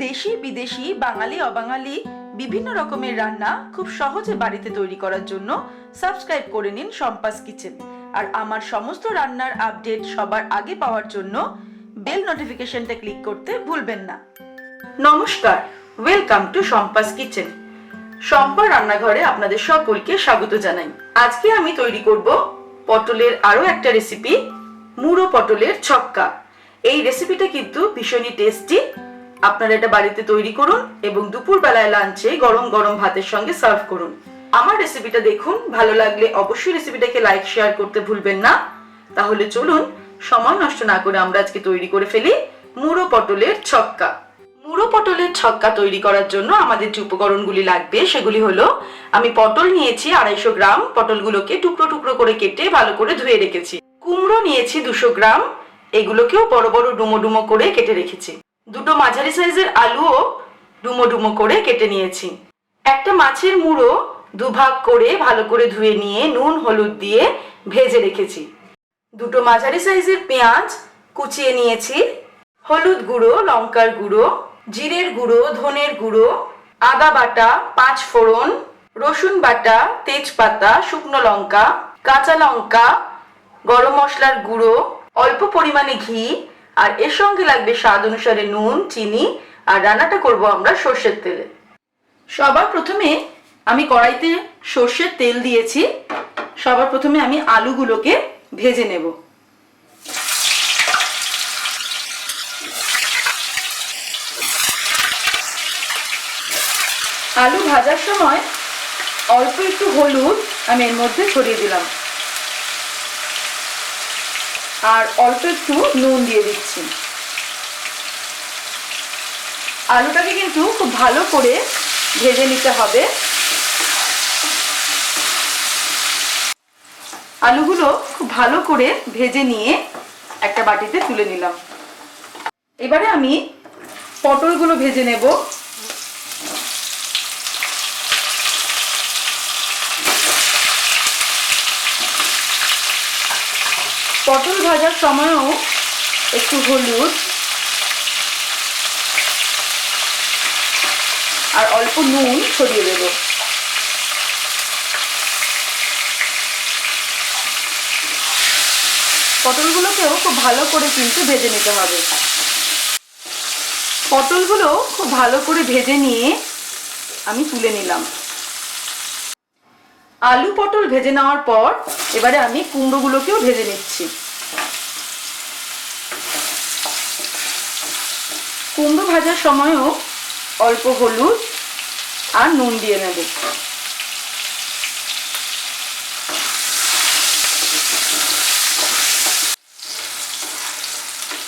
দেশি বিদেশি বাঙালি অবাঙালি বিভিন্ন রকমের রান্না খুব সহজে বাড়িতে তৈরি করার জন্য সাবস্ক্রাইব করে নিন শম্পাস কিচেন। আর আমার সমস্ত রান্নার আপডেট সবার আগে পাওয়ার জন্য বেল নোটিফিকেশনটা ক্লিক করতে ভুলবেন না। নমস্কার, ওয়েলকাম টু শম্পাস কিচেন। শম্পার রান্নাঘরে আপনাদের সকলকে স্বাগত জানাই। আজকে আমি তৈরি করব পটলের আরো একটা রেসিপি, মুড়ো পটলের ছক্কা। এই রেসিপিটা কিন্তু ভীষণই টেস্টি। আপনারা এটা বাড়িতে তৈরি করুন এবং দুপুর বেলায় লাঞ্চে গরম গরম ভাতের সঙ্গে সার্ভ করুন। আমার রেসিপিটা দেখুন, ভালো লাগলে অবশ্যই রেসিপিটাকে লাইক শেয়ার করতে ভুলবেন না। তাহলে চলুন সময় নষ্ট না করে আমরা আজকে তৈরি করে ফেলি মুড়ো পটলের ছক্কা। মুড়ো পটলের ছক্কা তৈরি করার জন্য আমাদের যে উপকরণগুলি লাগবে সেগুলি হলো, আমি পটল নিয়েছি 250 গ্রাম, পটলগুলোকে টুকরো টুকরো করে কেটে ভালো করে ধুয়ে রেখেছি। কুমড়ো নিয়েছি 200 গ্রাম, এগুলোকেও বড় বড় ডুমো ডুমো করে কেটে রেখেছি। দুটো মাঝারি সাইজের আলুও ডুমো ডুমো করে কেটে নিয়েছি। একটা মাছের মুড়ো দুভাগ করে ভালো করে ধুয়ে নিয়ে নুন হলুদ দিয়ে ভেজে রেখেছি। দুটো মাঝারি সাইজের পেঁয়াজ কুচিয়ে নিয়েছি। হলুদ গুঁড়ো, লঙ্কার গুঁড়ো, জিরের গুঁড়ো, ধনের গুঁড়ো, আদা বাটা, 5 ফোড়ন, রসুন বাটা, তেজপাতা, শুকনো লঙ্কা, কাঁচা লঙ্কা, গরম মশলার গুঁড়ো, অল্প পরিমাণে ঘি, আর এর সঙ্গে লাগবে স্বাদ অনুসারে নুন, চিনি। আর রান্নাটা করব আমরা সর্ষের তেলে। সবার প্রথমে আমি কড়াইতে সর্ষের তেল দিয়েছি। সবার প্রথমে আমি আলুগুলোকে ভেজে নেব। আলু ভাজার সময় অল্প একটু হলুদ আমি এর মধ্যে ছড়িয়ে দিলাম, আর অল্প একটু নুন দিয়ে দিচ্ছি। আলুটাকে কিন্তু খুব ভালো করে ভেজে নিতে হবে। আলুগুলো খুব ভালো করে ভেজে নিয়ে একটা বাটিতে তুলে নিলাম। এবারে আমি পটলগুলো ভেজে নেব। পটল ভাজার সময়ও একটু হলুদ আর অল্প নুন ছড়িয়ে দেব। পটলগুলোকেও খুব ভালো করে কিন্তু ভেজে নিতে হবে। পটলগুলো খুব ভালো করে ভেজে নিয়ে আমি তুলে নিলাম। আলু পটল ভেজে নেওয়ার পর এবারে আমি কুমড়োগুলোকেও ভেজে নিচ্ছি। কুমড়ো ভাজার সময়ও অল্প হলুদ আর নুন দিয়ে নেব।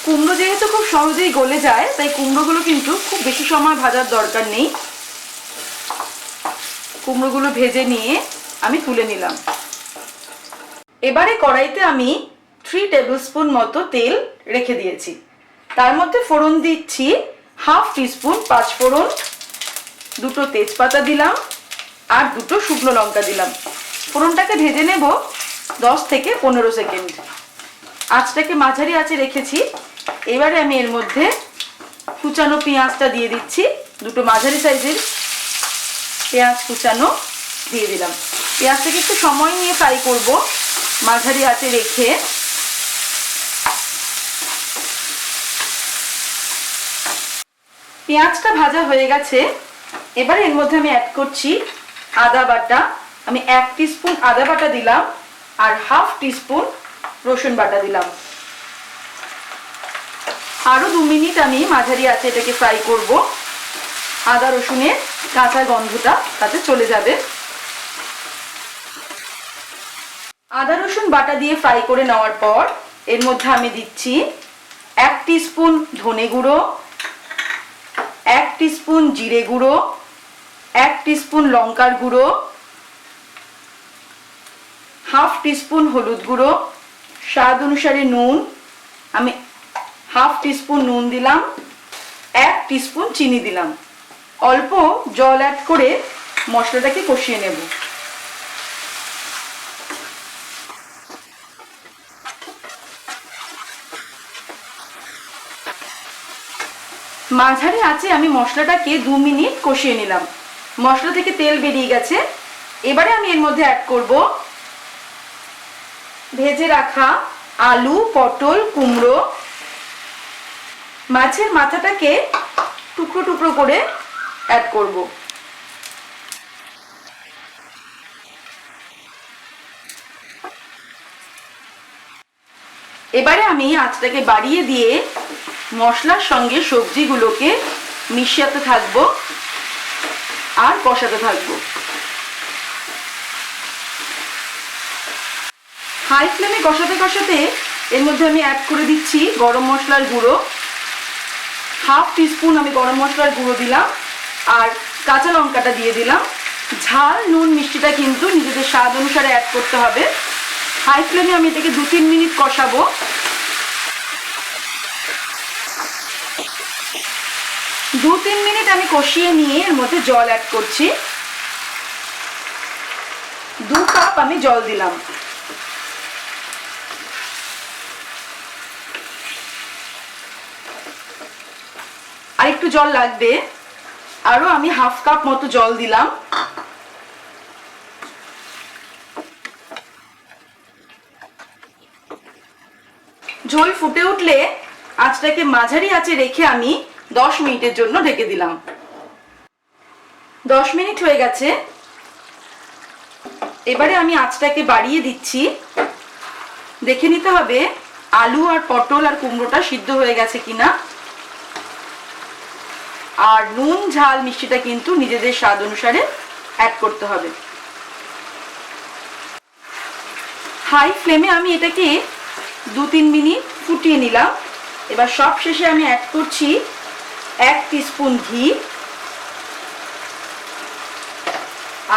কুমড়ো যেহেতু খুব সহজেই গলে যায়, তাই কুমড়োগুলো কিন্তু খুব বেশি সময় ভাজার দরকার নেই। কুমড়োগুলো ভেজে নিয়ে আমি তুলে নিলাম। এবারে কড়াইতে আমি 3 টেবিল স্পুন মতো তেল রেখে দিয়েছি। তার মধ্যে ফোড়ন দিচ্ছি 1/2 টিস্পুন 5 ফোড়ন, দুটো তেজপাতা দিলাম আর দুটো শুকনো লঙ্কা দিলাম। ফোড়নটাকে ভেজে নেব 10 থেকে 15 সেকেন্ড। আঁচটাকে মাঝারি আঁচে রেখেছি। এবারে আমি এর মধ্যে কুচানো পেঁয়াজটা দিয়ে দিচ্ছি। দুটো মাঝারি সাইজের পেঁয়াজ কুচানো দিয়ে দিলাম। পেঁয়াজটাকে একটু সময় নিয়ে ফ্রাই করব, মাঝারি আঁচে রেখে। পেঁয়াজটা ভাজা হয়ে গেছে। এবারে এর মধ্যে আমি অ্যাড করছি আদা বাটা। আমি 1 টিস্পুন আদা বাটা দিলাম আর 1/2 টিস্পুন রসুন বাটা দিলাম। আরো 2 মিনিট আমি মাঝারি আঁচে এটাকে ফ্রাই করব। আদা রসুনের কাঁচা গন্ধটা তাতে চলে যাবে। আদা রসুন বাটা দিয়ে ফ্রাই করে নেওয়ার পর এর মধ্যে আমি দিচ্ছি 1 টিস্পুন ধনে গুঁড়ো, 1 টিস্পুন জিরে গুঁড়ো, 1 টিস্পুন লঙ্কার গুঁড়ো, 1/2 টিস্পুন হলুদ গুঁড়ো, স্বাদ অনুসারে নুন। আমি 1/2 টিস্পুন নুন দিলাম, 1 টিস্পুন চিনি দিলাম। অল্প জল অ্যাড করে মশলাটাকে কষিয়ে নেব। মাঝারি আঁচে আমি মশলাটাকে 2 মিনিট কষিয়ে নিলাম। মশলা থেকে তেল বেরিয়ে গেছে। এবারে আমি এর মধ্যে অ্যাড করব ভেজে রাখা আলু, পটল, কুমড়ো। মাছের মাথাটাকে টুকরো টুকরো করে অ্যাড করব। এবারে আমি আঁচটাকে বাড়িয়ে দিয়ে মশলার সঙ্গে সবজিগুলোকে মিশাতে থাকবো আর কষাতে থাকবো। হাই ফ্লেমে কষাতে কষাতে এর মধ্যে আমি অ্যাড করে দিচ্ছি গরম মশলার গুঁড়ো। 1/2 টিস্পুন আমি গরম মশলার গুঁড়ো দিলাম আর কাঁচা লঙ্কাটা দিয়ে দিলাম। ঝাল, নুন, মিষ্টিটা কিন্তু নিজেদের স্বাদ অনুসারে অ্যাড করতে হবে। হাই ফ্লেমে আমি এটাকে 2-3 মিনিট কষাবো। 2-3 মিনিট আমি কষিয়ে নিয়ে এর মধ্যে জল অ্যাড করছি। 2 কাপ আমি জল দিলাম। আর একটু জল লাগবে, আরো আমি 1/2 কাপ মতো জল দিলাম। ঝোল ফুটে উঠলে আঁচটাকে মাঝারি আঁচে রেখে আমি 10 মিনিটের জন্য ঢেকে দিলাম। 10 মিনিট হয়ে গেছে। এবারে আমি আঁচটাকে বাড়িয়ে দিচ্ছি। দেখে নিতে হবে আলু আর পটল আর কুমড়োটা সিদ্ধ হয়ে গেছে কিনা। আর নুন, ঝাল, মিষ্টিটা কিন্তু নিজেদের স্বাদ অনুসারে অ্যাড করতে হবে। হাই ফ্লেমে আমি এটাকে 2-3 মিনিট ফুটিয়ে নিলাম। এবার সব শেষে আমি অ্যাড করছি 1 টিস্পুন ঘি,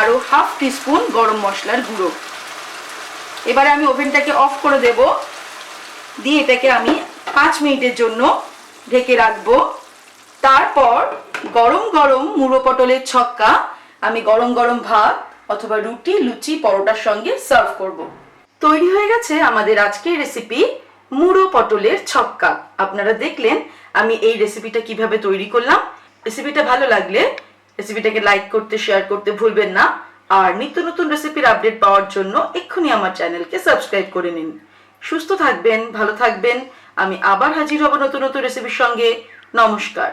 আরো 1/2 টিস্পুন গরম মশলার গুঁড়ো। এবারে আমি ওভেনটাকে অফ করে দেব, দিয়ে এটাকে আমি 5 মিনিটের জন্য ঢেকে রাখবো। তারপর গরম গরম মুড়ো পটলের ছক্কা আমি গরম গরম ভাত অথবা রুটি, লুচি, পরোটার সঙ্গে সার্ভ করব। তৈরি হয়ে গেছে আমাদের আজকের রেসিপি মুড়ো পটলের ছক্কা। আপনারা দেখলেন আমি এই রেসিপিটা কিভাবে তৈরি করলাম। রেসিপিটা ভালো লাগলে রেসিপিটাকে লাইক করতে, শেয়ার করতে ভুলবেন না। আর নিত্য নতুন রেসিপির আপডেট পাওয়ার জন্য এক্ষুনি আমার চ্যানেলকে সাবস্ক্রাইব করে নিন। সুস্থ থাকবেন, ভালো থাকবেন। আমি আবার হাজির হব নতুন নতুন রেসিপির সঙ্গে। নমস্কার।